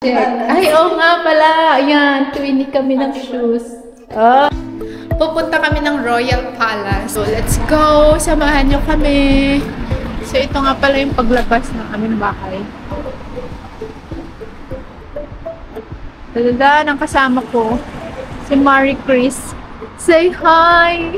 check. Ay, oo nga pala. Ayan, tuwinig kami ng shoes. Oh. Pupunta kami ng Royal Palace. So, let's go! Samahan nyo kami. So, ito nga pala yung paglabas ng aming bahay. Dada, ang kasama ko, si Marie Chris. Say hi!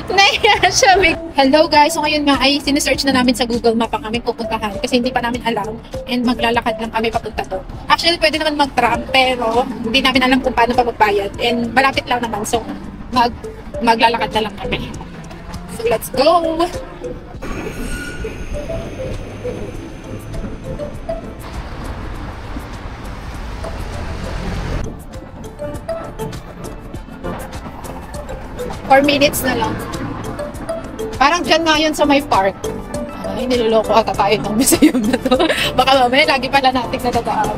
Naiya siya. Hello guys! So ngayon nga ay sinesearch na namin sa Google Map ang aming pupuntahan kasi hindi pa namin alam and maglalakad lang kami papunta doon. Actually, pwede naman mag-tram pero hindi namin alam kung paano pa magbayad and malapit lang naman so maglalakad na lang kami. So let's go! Four minutes na lang. Parang dyan nga yun sa may park. Ay, niloloko ata tayo ng museum na to. Baka mamaya, lagi pala natin natadaanan.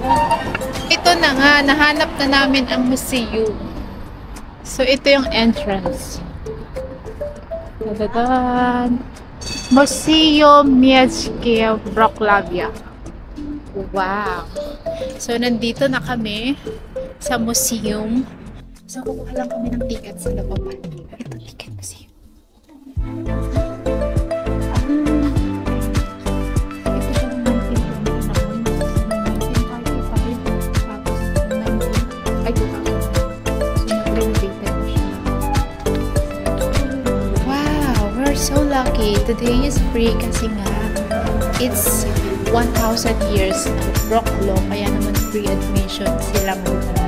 Ito na nga, nahanap na namin ang museum. So, ito yung entrance. Tadadan! Museum Miejskie Wrocławia. Wow! So, nandito na kami sa museum. So, kukuha lang kami ng ticket sa lababan. Ito, ticket museum. Wow, we're so lucky. Today is free kasi nga it's 1,000 years rock law. Kaya naman free admission sila muna.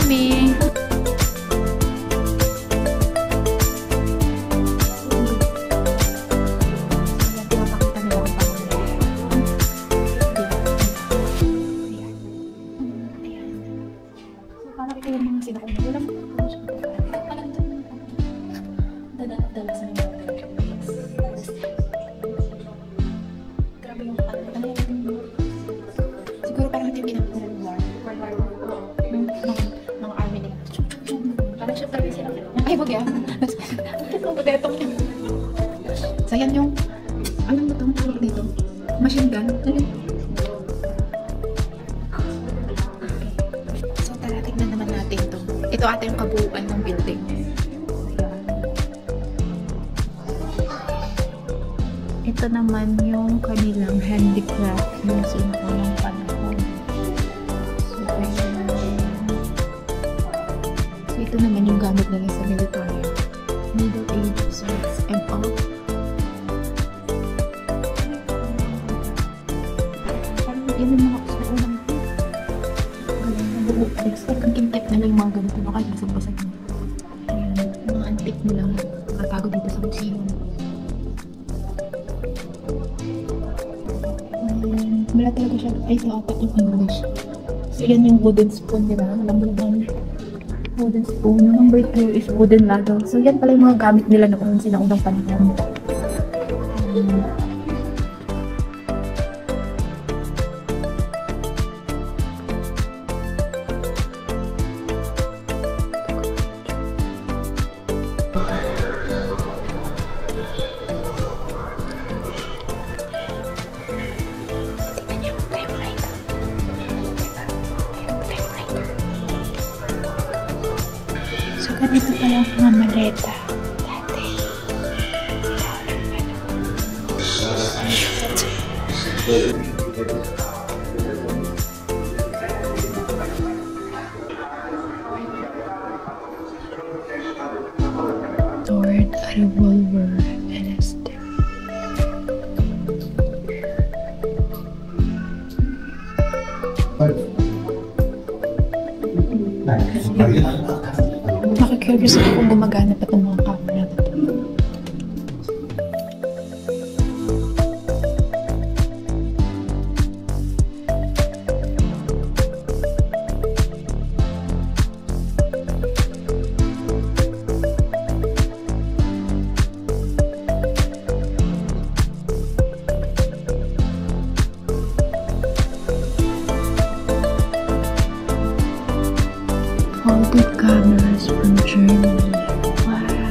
Me. Siguro parang hindi pinag-war. Ay, wag yan. So, yan yung alam mo itong tawag dito? Machine gun. So, tara, tignan naman natin ito. Ito ata yung kabuuan ng building. Ito naman yung kanilang handicraft yung sinuunang panahon. So, ito naman yung gamit nila sa military. Middle Age swords and all. Parang yun yung mga kusunang galing na buhok. Expect ang kintit nila yung mga ganito. Baka basag-basag na. Ayan, mga antique nila. Nakatago dito sa museum. Wala talaga siya. Ay, ito apat yung English. So, yan yung wooden spoon nila. Walang bulbang wooden spoon. Number 2 is wooden ladle. So, yan pala yung mga gamit nila noon sinaunang panahon. So, ganito pala ang mga maleta. Sword, a revolver, and a stick. Nakakurious ako kung gumagana pa itong mga camera na ito. All good cameras from Germany. Wow.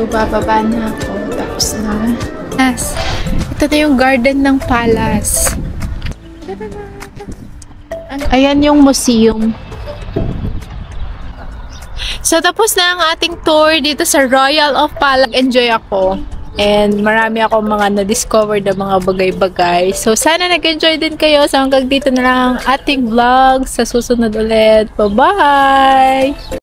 So, bababa na ako. Tapos na. Yes. Ito na yung garden ng palace. Ayan yung museum. So, tapos na ang ating tour dito sa Royal of Palace. Enjoy ako. And marami ako mga na-discover na mga bagay-bagay. So, sana nag-enjoy din kayo. So, hanggang dito na lang ang ating vlog. Sa susunod ulit. Bye-bye!